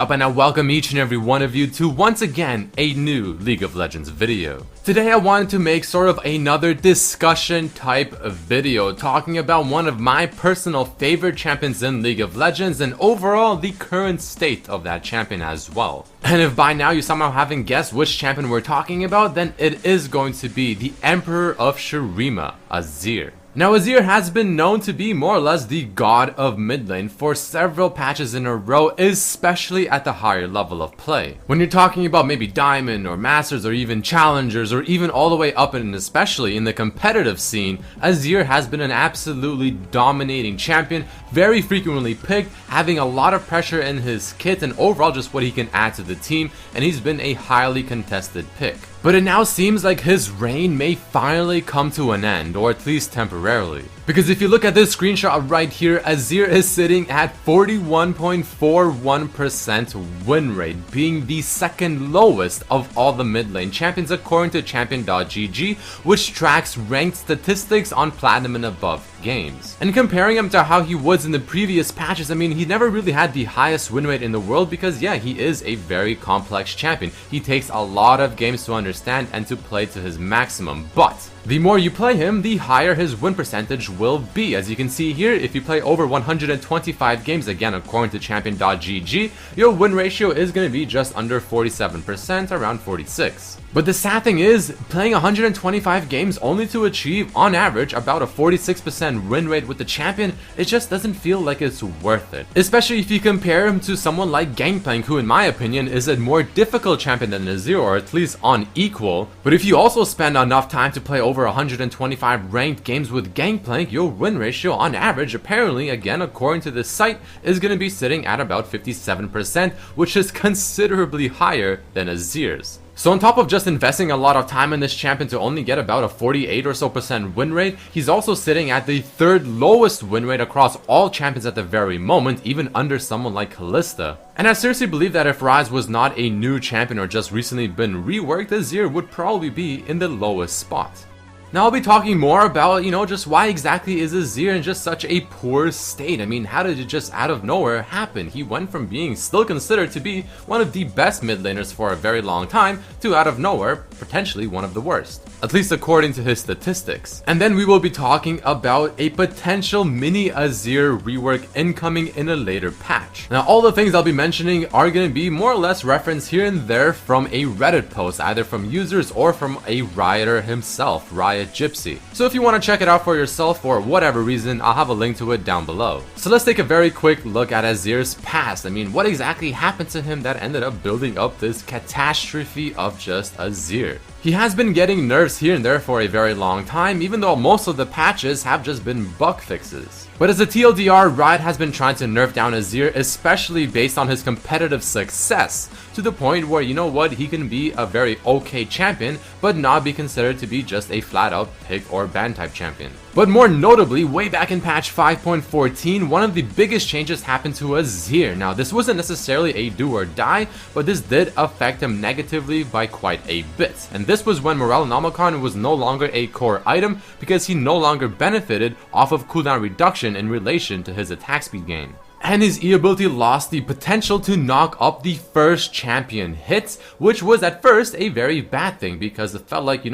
Up and I welcome each and every one of you to once again a new League of Legends video. Today I wanted to make sort of another discussion type of video talking about one of my personal favorite champions in League of Legends and overall the current state of that champion as well. And if by now you somehow haven't guessed which champion we're talking about, then it is going to be the Emperor of Shurima, AZIR. Now AZIR has been known to be more or less the god of mid lane for several patches in a row, especially at the higher level of play. When you're talking about maybe Diamond or Masters or even Challengers or even all the way up and especially in the competitive scene, AZIR has been an absolutely dominating champion, very frequently picked, having a lot of pressure in his kit and overall just what he can add to the team, and he's been a highly contested pick. But it now seems like his reign may finally come to an end, or at least temporarily. Because if you look at this screenshot right here, AZIR is sitting at 41.41% win rate, being the second lowest of all the mid lane champions according to champion.gg, which tracks ranked statistics on platinum and above games. And comparing him to how he was in the previous patches, I mean, he never really had the highest win rate in the world because yeah, he is a very complex champion. He takes a lot of games to understand and to play to his maximum, but the more you play him, the higher his win percentage will be. As you can see here, if you play over 125 games, again according to champion.gg, your win ratio is going to be just under 47%, around 46. But the sad thing is, playing 125 games only to achieve, on average, about a 46% win rate with the champion, it just doesn't feel like it's worth it. Especially if you compare him to someone like Gangplank, who in my opinion is a more difficult champion than AZIR, or at least on equal. But if you also spend enough time to play over 125 ranked games with Gangplank, your win ratio on average, apparently, again according to this site, is going to be sitting at about 57%, which is considerably higher than AZIR's. So on top of just investing a lot of time in this champion to only get about a 48 or so % win rate, he's also sitting at the third lowest win rate across all champions at the very moment, even under someone like Kalista. And I seriously believe that if Ryze was not a new champion or just recently been reworked, AZIR would probably be in the lowest spot. Now I'll be talking more about, just why exactly is AZIR in just such a poor state. I mean, how did it just out of nowhere happen? He went from being still considered to be one of the best mid laners for a very long time to out of nowhere, potentially one of the worst. At least according to his statistics. And then we will be talking about a potential mini AZIR rework incoming in a later patch. Now all the things I'll be mentioning are going to be more or less referenced here and there from a Reddit post, either from users or from a rioter himself, Gypsy. So if you want to check it out for yourself for whatever reason, I'll have a link to it down below. So let's take a very quick look at AZIR's past. I mean, what exactly happened to him that ended up building up this catastrophe of just AZIR? He has been getting nerfs here and there for a very long time, even though most of the patches have just been bug fixes. But as a TLDR, Riot has been trying to nerf down AZIR, especially based on his competitive success, to the point where, he can be a very okay champion, but not be considered to be just a flat out pick or ban type champion. But more notably, way back in patch 5.14, one of the biggest changes happened to AZIR. Now this wasn't necessarily a do or die, but this did affect him negatively by quite a bit. And this was when Morellonomicon was no longer a core item because he no longer benefited off of cooldown reduction in relation to his attack speed gain. And his E ability lost the potential to knock up the first champion hits, which was at first a very bad thing because it felt like,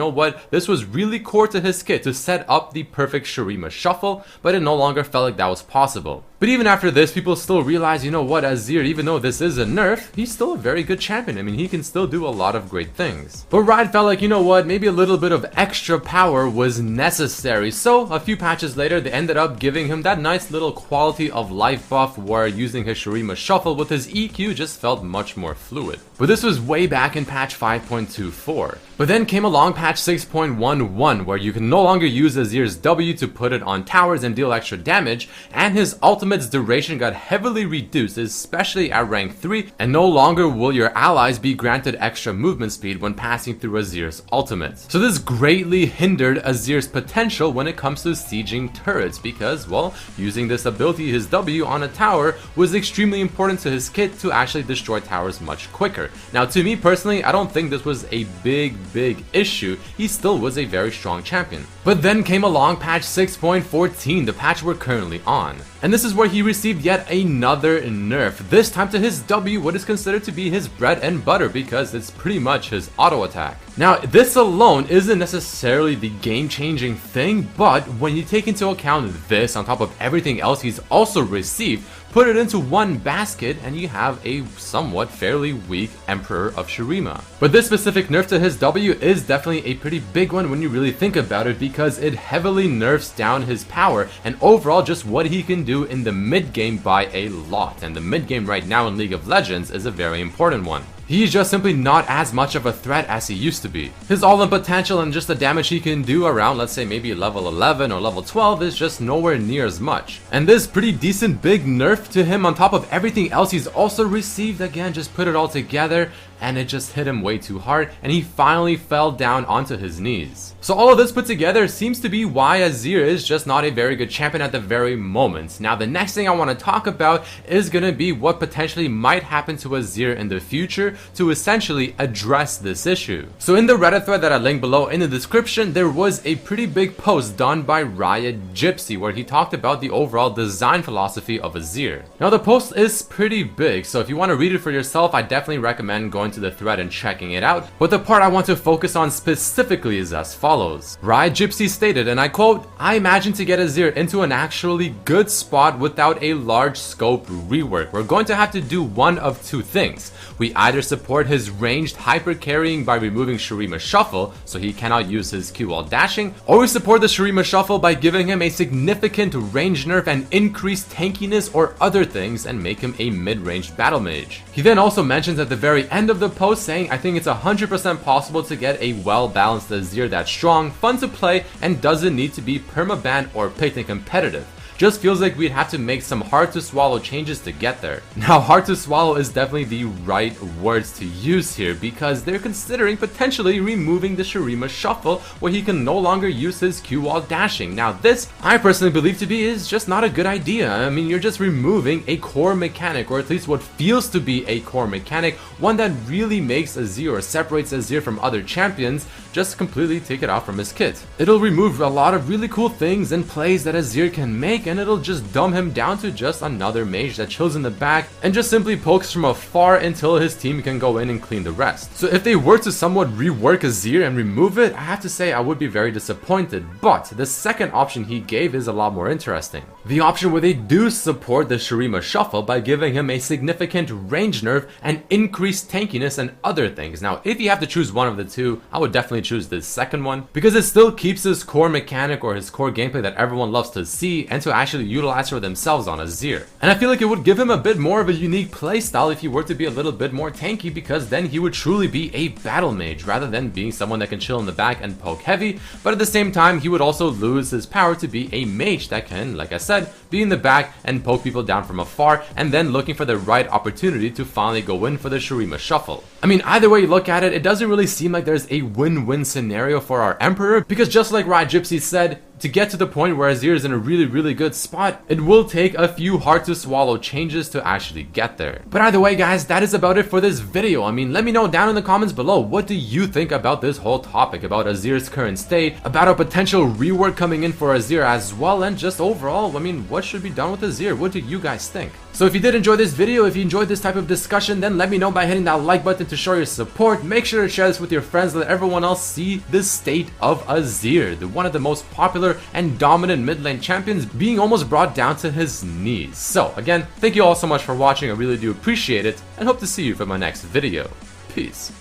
this was really core to his kit to set up the perfect Shurima shuffle, but it no longer felt like that was possible. But even after this, people still realize, AZIR, even though this is a nerf, he's still a very good champion. I mean, he can still do a lot of great things. But Riot felt like, maybe a little bit of extra power was necessary. So a few patches later, they ended up giving him that nice little quality of life buff where using his Shurima shuffle with his EQ just felt much more fluid. But this was way back in patch 5.24. But then came along patch 6.11 where you can no longer use AZIR's W to put it on towers and deal extra damage, and his ultimate's duration got heavily reduced, especially at rank 3, and no longer will your allies be granted extra movement speed when passing through AZIR's ultimate. So this greatly hindered AZIR's potential when it comes to sieging turrets because, using this ability, his W on a tower was extremely important to his kit to actually destroy towers much quicker. Now to me personally, I don't think this was a big issue. He still was a very strong champion. But then came along patch 6.14, the patch we're currently on. And this is where he received yet another nerf, this time to his W, what is considered to be his bread and butter because it's pretty much his auto attack. Now, this alone isn't necessarily the game-changing thing, but when you take into account this on top of everything else he's also received, put it into one basket and you have a somewhat fairly weak Emperor of Shurima. But this specific nerf to his W is definitely a pretty big one when you really think about it, because it heavily nerfs down his power and overall just what he can do in the mid game by a lot. And the mid game right now in League of Legends is a very important one. He's just simply not as much of a threat as he used to be. His all-in potential and just the damage he can do around, let's say maybe level 11 or level 12 is just nowhere near as much. And this pretty decent big nerf to him on top of everything else he's also received, again, just put it all together and it just hit him way too hard and he finally fell down onto his knees. So all of this put together seems to be why AZIR is just not a very good champion at the very moment. Now the next thing I want to talk about is going to be what potentially might happen to AZIR in the future to essentially address this issue. So in the Reddit thread that I linked below in the description, there was a pretty big post done by Riot Gypsy where he talked about the overall design philosophy of AZIR. Now the post is pretty big, so if you want to read it for yourself, I definitely recommend going to the thread and checking it out. But the part I want to focus on specifically is as follows. Riot Gypsy stated, and I quote, "I imagine to get AZIR into an actually good spot without a large scope rework, we're going to have to do one of two things. We either support his ranged hyper carrying by removing Shurima Shuffle so he cannot use his Q while dashing, or we support the Shurima Shuffle by giving him a significant range nerf and increased tankiness or other things and make him a mid-range battle mage." He then also mentions at the very end of the post saying, "I think it's 100% possible to get a well-balanced AZIR that's strong, fun to play, and doesn't need to be permaban or picked and competitive. Just feels like we'd have to make some hard to swallow changes to get there." Now, hard to swallow is definitely the right words to use here because they're considering potentially removing the Shurima Shuffle where he can no longer use his Q while dashing. Now this, I personally believe to be, is just not a good idea. I mean, you're just removing a core mechanic, or at least what feels to be a core mechanic, one that really makes AZIR or separates AZIR from other champions, just completely take it out from his kit. It'll remove a lot of really cool things and plays that AZIR can make, and it'll just dumb him down to just another mage that chills in the back and just simply pokes from afar until his team can go in and clean the rest. So if they were to somewhat rework AZIR and remove it, I have to say I would be very disappointed, but the second option he gave is a lot more interesting. The option where they do support the Shurima Shuffle by giving him a significant range nerf and increased tankiness and other things. Now if you have to choose one of the two, I would definitely choose this second one because it still keeps his core mechanic or his core gameplay that everyone loves to see and to actually utilize for themselves on AZIR. And I feel like it would give him a bit more of a unique playstyle if he were to be a little bit more tanky, because then he would truly be a battle mage rather than being someone that can chill in the back and poke heavy, but at the same time he would also lose his power to be a mage that can, like I said, be in the back and poke people down from afar and then looking for the right opportunity to finally go in for the Shurima Shuffle. I mean, either way you look at it, it doesn't really seem like there's a win-win scenario for our Emperor, because just like Riot Gypsy said, to get to the point where AZIR is in a really good spot, it will take a few hard to swallow changes to actually get there. But either way guys, that is about it for this video. I mean, let me know down in the comments below, what do you think about this whole topic, about AZIR's current state, about a potential rework coming in for AZIR as well, and just overall, I mean, what should be done with AZIR? What do you guys think? So if you did enjoy this video, if you enjoyed this type of discussion, then let me know by hitting that like button to show your support. Make sure to share this with your friends, let everyone else see the state of AZIR, one of the most popular and dominant mid lane champions, being almost brought down to his knees. So again, thank you all so much for watching, I really do appreciate it, and hope to see you for my next video. Peace.